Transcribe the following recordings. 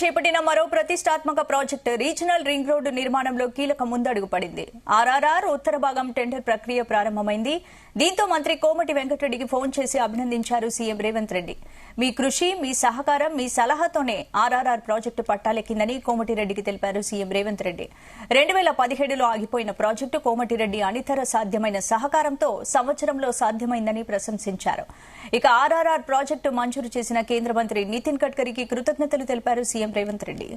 చేపట్టిన మరో ప్రతిష్టాత్మక ప్రాజెక్టు రీజనల్ రింగ్ రోడ్డు నిర్మాణంలో కీలక ముందడుగు పడింది. ఆర్ఆర్ఆర్ ఉత్తర భాగం టెండర్ ప్రక్రియ ప్రారంభమైంది. దీంతో మంత్రి కోమటి వెంకటరెడ్డికి ఫోన్ చేసి అభినందించారు సీఎం రేవంత్ రెడ్డి. మీ కృషి, మీ సహకారం, మీ సలహాతోనే ఆర్ఆర్ఆర్ ప్రాజెక్టు పట్టాలెక్కిందని కోమటిరెడ్డికి తెలిపారు సీఎం రేవంత్ రెడ్డి. 2017లో ఆగిపోయిన ప్రాజెక్టు కోమటిరెడ్డి అనితర సాధ్యమైన సహకారంతో సంవత్సరంలో సాధ్యమైందని ప్రశంసించారు. ఇక ఆర్ఆర్ఆర్ ప్రాజెక్టు మంజూరు చేసిన కేంద్ర మంత్రి నితిన్ గడ్కరీకి కృతజ్ఞతలు తెలిపారు సీఎం రేవంత్ రెడ్డి.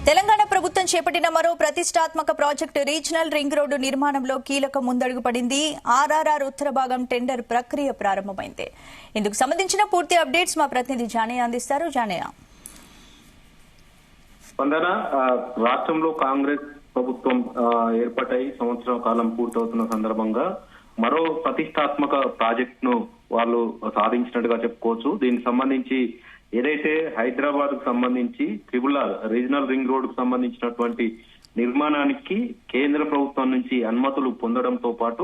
తెలంగాణ ప్రభుత్వం చేపట్టిన మరో ప్రతిష్టాత్మక ప్రాజెక్టు రీజనల్ రింగ్ రోడ్డు నిర్మాణంలో కీలక ముందడుగు పడింది. ఆర్ఆర్ఆర్ ఉత్తర భాగం టెండర్ ప్రక్రియ ప్రారంభమైంది. ఇందుకు సంబంధించిన పూర్తి అప్డేట్స్ మా ప్రతినిధి జానయ్య అందిస్తారు. జానయ్య, స్పందన. రాష్ట్రంలో కాంగ్రెస్ ప్రభుత్వం ఏర్పాటై సంవత్సరం కాలం పూర్తవుతున్న సందర్భంగా మరో ప్రతిష్టాత్మక ప్రాజెక్ట్ ను వాళ్ళు సాధించినట్టుగా చెప్పుకోవచ్చు. దీనికి సంబంధించి ఏదైతే హైదరాబాద్ కు సంబంధించి ట్రిబుల్-ఆర్ రీజనల్ రింగ్ రోడ్ కు సంబంధించినటువంటి నిర్మాణానికి కేంద్ర ప్రభుత్వం నుంచి అనుమతులు పొందడంతో పాటు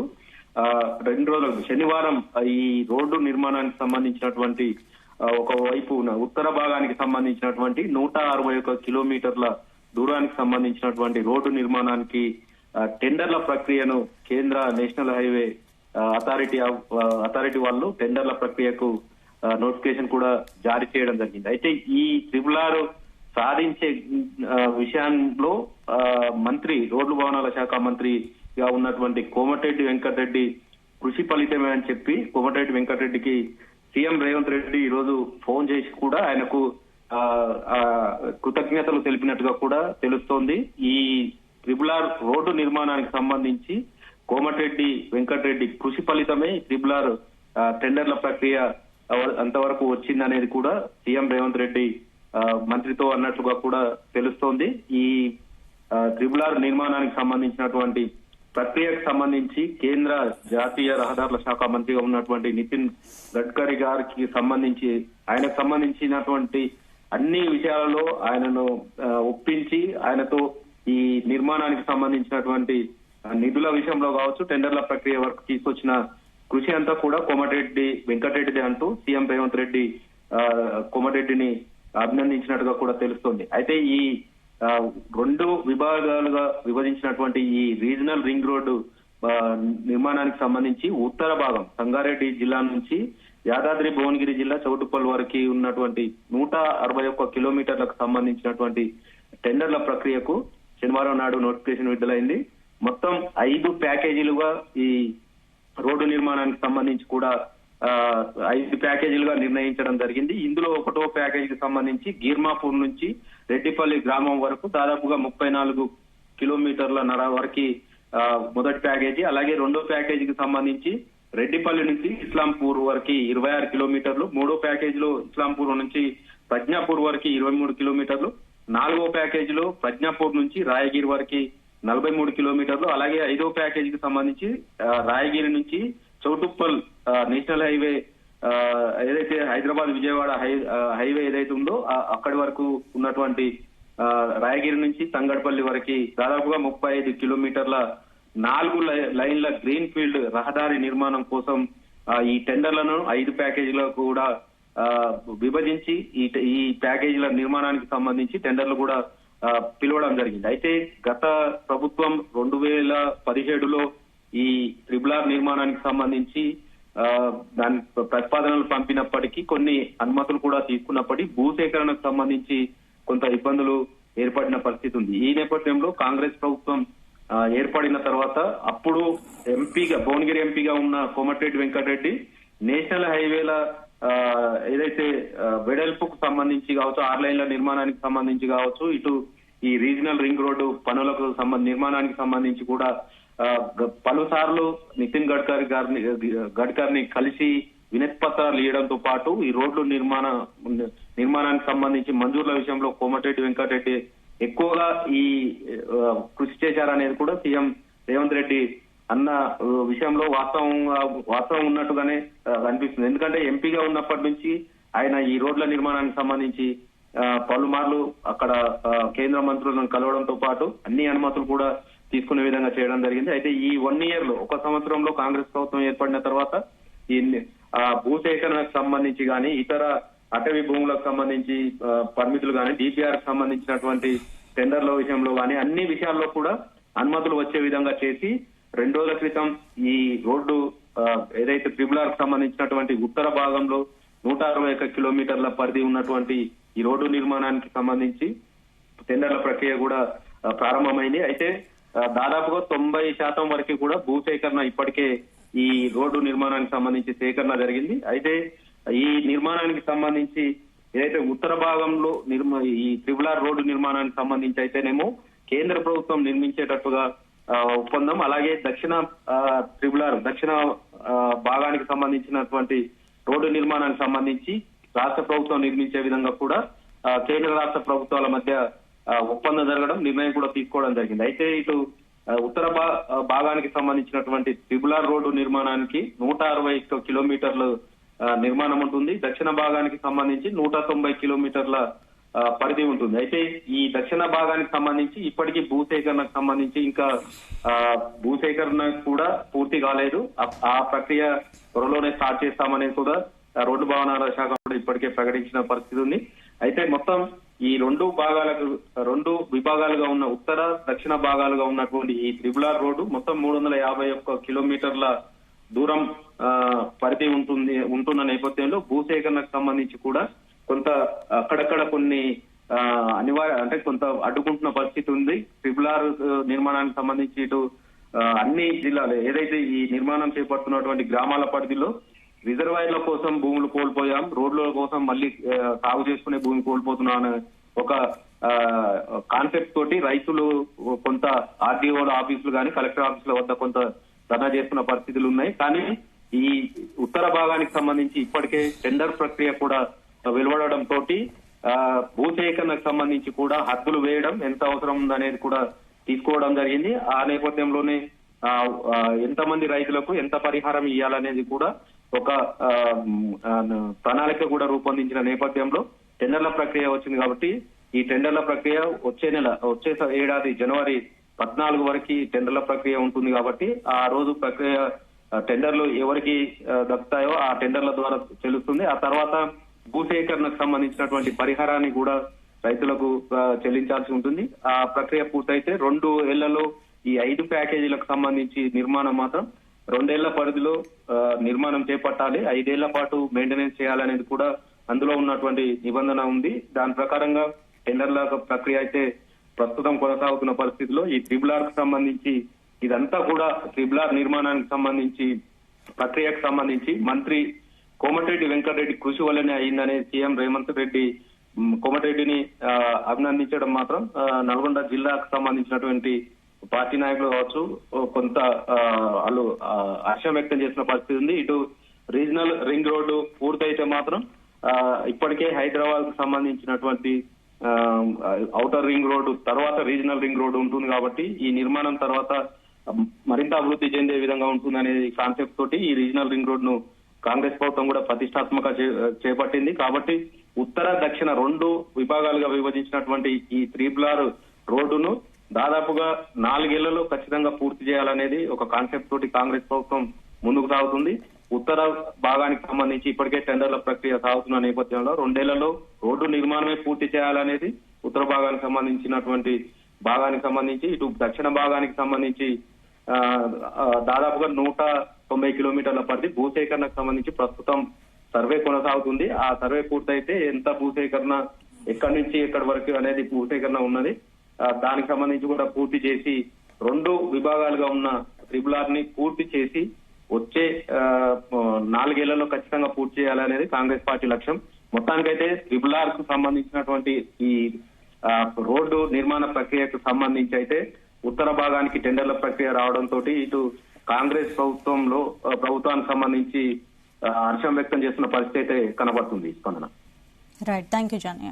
2 రోజులకు శనివారం ఈ రోడ్డు నిర్మాణానికి సంబంధించినటువంటి ఒకవైపు ఉత్తర భాగానికి సంబంధించినటువంటి 161 కిలోమీటర్ల దూరానికి సంబంధించినటువంటి రోడ్డు నిర్మాణానికి టెండర్ల ప్రక్రియను కేంద్ర నేషనల్ హైవే అథారిటీ వాళ్ళు టెండర్ల ప్రక్రియకు నోటిఫికేషన్ కూడా జారీ చేయడం జరిగింది. అయితే ఈ ట్రిబుల్-ఆర్ సాధించే విషయంలో మంత్రి, రోడ్లు భవనాల శాఖ మంత్రిగా ఉన్నటువంటి కోమటిరెడ్డి వెంకటరెడ్డి కృషి ఫలితమే అని చెప్పి కోమటిరెడ్డి వెంకటరెడ్డికి సీఎం రేవంత్ రెడ్డి ఈ రోజు ఫోన్ చేసి కూడా ఆయనకు కృతజ్ఞతలు తెలిపినట్టుగా కూడా తెలుస్తోంది. ఈ ట్రిబుల్-ఆర్ రోడ్డు నిర్మాణానికి సంబంధించి కోమటిరెడ్డి వెంకటరెడ్డి కృషి ఫలితమే ట్రిబుల్-ఆర్ టెండర్ల ప్రక్రియ అంతవరకు వచ్చిందనేది కూడా సీఎం రేవంత్ రెడ్డి మంత్రితో అన్నట్లుగా కూడా తెలుస్తోంది. ఈ ట్రిబుల్-ఆర్ నిర్మాణానికి సంబంధించినటువంటి ప్రక్రియకు సంబంధించి కేంద్ర జాతీయ రహదారుల శాఖ మంత్రిగా ఉన్నటువంటి నితిన్ గడ్కరీ గారికి ఆయనకు సంబంధించినటువంటి అన్ని విషయాలలో ఆయనను ఒప్పించి ఆయనతో ఈ నిర్మాణానికి సంబంధించినటువంటి నిధుల విషయంలో కావచ్చు, టెండర్ల ప్రక్రియ వరకు తీసుకొచ్చిన కృషి అంతా కూడా కోమటిరెడ్డి వెంకటరెడ్డిదే అంటూ సీఎం రేవంత్ రెడ్డి కోమటిరెడ్డిని అభినందించినట్టుగా కూడా తెలుస్తోంది. అయితే ఈ 2 విభాగాలుగా విభజించినటువంటి ఈ రీజనల్ రింగ్ రోడ్డు నిర్మాణానికి సంబంధించి ఉత్తర భాగం సంగారెడ్డి జిల్లా నుంచి యాదాద్రి భువనగిరి జిల్లా చౌటుప్పల్ వరకు ఉన్నటువంటి 161 కిలోమీటర్లకు సంబంధించినటువంటి టెండర్ల ప్రక్రియకు శనివారం నాడు నోటిఫికేషన్ విడుదలైంది. మొత్తం 5 ప్యాకేజీలుగా ఈ రోడ్డు నిర్మాణానికి సంబంధించి కూడా 5 ప్యాకేజీలుగా నిర్ణయించడం జరిగింది. ఇందులో 1వ ప్యాకేజీకి సంబంధించి గీర్మాపూర్ నుంచి రెడ్డిపల్లి గ్రామం వరకు దాదాపుగా 34 కిలోమీటర్ల వరకు మొదటి ప్యాకేజీ, అలాగే 2వ ప్యాకేజీకి సంబంధించి రెడ్డిపల్లి నుంచి ఇస్లాంపూర్ వరకు 26 కిలోమీటర్లు, 3వ ప్యాకేజీలో ఇస్లాంపూర్ నుంచి ప్రజ్ఞాపూర్ వరకు 23 కిలోమీటర్లు, 4వ ప్యాకేజీలో ప్రజ్ఞాపూర్ నుంచి రాయగిరి వరకు 43 కిలోమీటర్లు, అలాగే 5వ ప్యాకేజీకి సంబంధించి రాయగిరి నుంచి చౌటుప్పల్ నేషనల్ హైవే ఏదైతే హైదరాబాద్ విజయవాడ హైవే ఏదైతే ఉందో అక్కడి వరకు ఉన్నటువంటి రాయగిరి నుంచి తంగడపల్లి వరకు దాదాపుగా 35 కిలోమీటర్ల 4 లైన్ల గ్రీన్ ఫీల్డ్ రహదారి నిర్మాణం కోసం ఈ టెండర్లను 5 ప్యాకేజీలకు కూడా విభజించి ఈ ప్యాకేజీల నిర్మాణానికి సంబంధించి టెండర్లు కూడా పిలవడం జరిగింది. అయితే గత ప్రభుత్వం 2017లో ఈ ట్రిబుల్-ఆర్ నిర్మాణానికి సంబంధించి దాని ప్రతిపాదనలు పంపినప్పటికీ కొన్ని అనుమతులు కూడా తీసుకున్నప్పటికీ భూసేకరణకు సంబంధించి కొంత ఇబ్బందులు ఏర్పడిన పరిస్థితి ఉంది. ఈ నేపథ్యంలో కాంగ్రెస్ ప్రభుత్వం ఏర్పడిన తర్వాత అప్పుడు భువనగిరి ఎంపీగా ఉన్న కోమటిరెడ్డి వెంకటరెడ్డి నేషనల్ హైవేల ఏదైతే వెడల్పుకు సంబంధించి కావచ్చు, 6 లైన్ల నిర్మాణానికి సంబంధించి కావచ్చు, ఇటు ఈ రీజనల్ రింగ్ రోడ్డు పనులకు నిర్మాణానికి సంబంధించి కూడా పలుసార్లు నితిన్ గడ్కరీని కలిసి వినతి పత్రాలు ఇవ్వడంతో పాటు ఈ రోడ్లు నిర్మాణానికి సంబంధించి మంజూర్ల విషయంలో కోమటిరెడ్డి వెంకటరెడ్డి ఎక్కువగా ఈ కృషి చేశారనేది కూడా సీఎం రేవంత్ రెడ్డి అన్న విషయంలో వాస్తవం ఉన్నట్టుగానే అనిపిస్తుంది. ఎందుకంటే ఎంపీగా ఉన్నప్పటి నుంచి ఆయన ఈ రోడ్ల నిర్మాణానికి సంబంధించి పలుమార్లు అక్కడ కేంద్ర మంత్రులను కలవడంతో పాటు అన్ని అనుమతులు కూడా తీసుకునే విధంగా చేయడం జరిగింది. అయితే ఈ 1 year లో, 1 సంవత్సరంలో కాంగ్రెస్ ప్రభుత్వం ఏర్పడిన తర్వాత ఈ భూసేకరణకు సంబంధించి గాని, ఇతర అటవీ భూములకు సంబంధించి పరిమితులు గాని, డిపిఆర్ కు సంబంధించినటువంటి టెండర్ల విషయంలో గాని అన్ని విషయాల్లో కూడా అనుమతులు వచ్చే విధంగా చేసి 2 రోజుల క్రితం ఈ రోడ్డు ఏదైతే ట్రిబుల్-ఆర్ కు సంబంధించినటువంటి ఉత్తర భాగంలో 161 కిలోమీటర్ల పరిధి ఉన్నటువంటి ఈ రోడ్డు నిర్మాణానికి సంబంధించి టెండర్ల ప్రక్రియ కూడా ప్రారంభమైంది. అయితే దాదాపుగా 90% వరకు కూడా భూసేకరణ ఇప్పటికే ఈ రోడ్డు నిర్మాణానికి సంబంధించి సేకరణ జరిగింది. అయితే ఈ నిర్మాణానికి సంబంధించి ఏదైతే ఉత్తర భాగంలో ఈ ట్రిబుల్-ఆర్ రోడ్డు నిర్మాణానికి సంబంధించి అయితేనేమో కేంద్ర ప్రభుత్వం నిర్మించేటట్టుగా ఒప్పందం, అలాగే దక్షిణ భాగానికి సంబంధించినటువంటి రోడ్డు నిర్మాణానికి సంబంధించి రాష్ట్ర ప్రభుత్వం నిర్మించే విధంగా కూడా కేంద్ర రాష్ట్ర ప్రభుత్వాల మధ్య ఒప్పందం జరగడం, నిర్ణయం కూడా తీసుకోవడం జరిగింది. అయితే ఇటు ఉత్తర భాగానికి సంబంధించినటువంటి ట్రిబుల్-ఆర్ రోడ్డు నిర్మాణానికి 161 కిలోమీటర్లు నిర్మాణం ఉంటుంది. దక్షిణ భాగానికి సంబంధించి 190 కిలోమీటర్ల పరిధి ఉంటుంది. అయితే ఈ దక్షిణ భాగానికి సంబంధించి ఇప్పటికీ భూసేకరణకు సంబంధించి ఇంకా భూసేకరణ కూడా పూర్తి కాలేదు. ఆ ప్రక్రియ త్వరలోనే స్టార్ట్ చేస్తామనేది కూడా రోడ్డు భవనాల శాఖ కూడా ఇప్పటికే ప్రకటించిన పరిస్థితి ఉంది. అయితే మొత్తం ఈ 2 విభాగాలుగా ఉన్న ఉత్తర దక్షిణ భాగాలుగా ఉన్నటువంటి ఈ ట్రిబుల్-ఆర్ రోడ్డు మొత్తం 351 కిలోమీటర్ల దూరం పరిధి ఉంటున్న నేపథ్యంలో భూసేకరణకు సంబంధించి కూడా కొంత అక్కడక్కడ కొన్ని కొంత అడ్డుకుంటున్న పరిస్థితి ఉంది. ట్రిబుల్-ఆర్ నిర్మాణానికి సంబంధించి ఇటు అన్ని జిల్లాలు ఏదైతే ఈ నిర్మాణం చేపడుతున్నటువంటి గ్రామాల పరిధిలో రిజర్వాయర్ల కోసం భూములు కోల్పోయాం, రోడ్ల కోసం మళ్ళీ సాగు చేసుకునే భూమి కోల్పోతున్నాం ఒక కాన్సెప్ట్ తోటి రైతులు కొంత ఆర్డీఓల ఆఫీసులు కానీ కలెక్టర్ ఆఫీసుల వద్ద కొంత ధర్నా చేస్తున్న పరిస్థితులు ఉన్నాయి. కానీ ఈ ఉత్తర భాగానికి సంబంధించి ఇప్పటికే టెండర్ ప్రక్రియ కూడా వెలువడడం తోటి భూసేకరణకు సంబంధించి కూడా హద్దులు వేయడం ఎంత అవసరం ఉందనేది కూడా తీసుకోవడం జరిగింది. ఆ నేపథ్యంలోనే ఎంతమంది రైతులకు ఎంత పరిహారం ఇవ్వాలనేది కూడా ఒక ప్రణాళిక కూడా రూపొందించిన నేపథ్యంలో టెండర్ల ప్రక్రియ వచ్చింది. కాబట్టి ఈ టెండర్ల ప్రక్రియ వచ్చే ఏడాది జనవరి 14 వరకు టెండర్ల ప్రక్రియ ఉంటుంది. కాబట్టి ఆ రోజు ప్రక్రియ టెండర్లు ఎవరికి దక్కుతాయో ఆ టెండర్ల ద్వారా చెల్లుతుంది. ఆ తర్వాత భూసేకరణకు సంబంధించినటువంటి పరిహారాన్ని కూడా రైతులకు చెల్లించాల్సి ఉంటుంది. ఆ ప్రక్రియ పూర్తయితే 2 ఏళ్లలో ఈ 5 ప్యాకేజీలకు సంబంధించి నిర్మాణం మాత్రం 2 ఏళ్ల పరిధిలో నిర్మాణం చేపట్టాలి, 5 ఏళ్ల పాటు మెయింటెనెన్స్ చేయాలనేది కూడా అందులో ఉన్నటువంటి నిబంధన ఉంది. దాని ప్రకారంగా టెండర్ల ప్రక్రియ అయితే ప్రస్తుతం కొనసాగుతున్న పరిస్థితిలో ఈ ట్రిబుల్-ఆర్ కు సంబంధించి ఇదంతా కూడా ట్రిబుల్-ఆర్ నిర్మాణానికి సంబంధించి ప్రక్రియకు సంబంధించి మంత్రి కోమటిరెడ్డి వెంకటరెడ్డి కృషి వల్లనే అయిందనే సీఎం రేవంత్ రెడ్డి కోమటిరెడ్డిని అభినందించడం మాత్రం నల్గొండ జిల్లాకు సంబంధించినటువంటి పార్టీ నాయకులు కావచ్చు కొంత వాళ్ళు హర్షం వ్యక్తం చేసిన పరిస్థితి ఉంది. ఇటు రీజనల్ రింగ్ రోడ్డు పూర్తయితే మాత్రం ఇప్పటికే హైదరాబాద్ కు సంబంధించినటువంటి ఔటర్ రింగ్ రోడ్డు తర్వాత రీజనల్ రింగ్ రోడ్డు ఉంటుంది. కాబట్టి ఈ నిర్మాణం తర్వాత మరింత అభివృద్ధి చెందే విధంగా ఉంటుందనే కాన్సెప్ట్ తోటి ఈ రీజనల్ రింగ్ రోడ్ ను కాంగ్రెస్ ప్రభుత్వం కూడా ప్రతిష్టాత్మక చేపట్టింది. కాబట్టి ఉత్తర దక్షిణ 2 విభాగాలుగా విభజించినటువంటి ఈ ట్రిబుల్-ఆర్ రోడ్డును దాదాపుగా 4 ఏళ్లలో ఖచ్చితంగా పూర్తి చేయాలనేది ఒక కాన్సెప్ట్ తోటి కాంగ్రెస్ ప్రభుత్వం ముందుకు సాగుతుంది. ఉత్తర భాగానికి సంబంధించి ఇప్పటికే టెండర్ల ప్రక్రియ సాగుతున్న నేపథ్యంలో 2 ఏళ్లలో రోడ్డు నిర్మాణమే పూర్తి చేయాలనేది ఉత్తర భాగానికి సంబంధించి ఇటు దక్షిణ భాగానికి సంబంధించి దాదాపుగా 190 కిలోమీటర్ల పరిధి భూసేకరణకు సంబంధించి ప్రస్తుతం సర్వే కొనసాగుతుంది. ఆ సర్వే పూర్తయితే ఎంత భూసేకరణ ఎక్కడి నుంచి ఎక్కడి వరకు అనేది భూసేకరణ ఉన్నది. దానికి సంబంధించి కూడా పూర్తి చేసి 2 విభాగాలుగా ఉన్న ట్రిబుల్-ఆర్ ని పూర్తి చేసి వచ్చే 4 ఏళ్లలో ఖచ్చితంగా పూర్తి చేయాలనేది కాంగ్రెస్ పార్టీ లక్ష్యం. మొత్తానికైతే ట్రిబుల్-ఆర్ కు సంబంధించినటువంటి ఈ రోడ్డు నిర్మాణ ప్రక్రియకు సంబంధించి అయితే ఉత్తర భాగానికి టెండర్ల ప్రక్రియ రావడంతో ఇటు కాంగ్రెస్ ప్రభుత్వానికి సంబంధించి హర్షం వ్యక్తం చేస్తున్న పరిస్థితి అయితే కనబడుతుంది. స్పందన. Right, thank you Janaiah.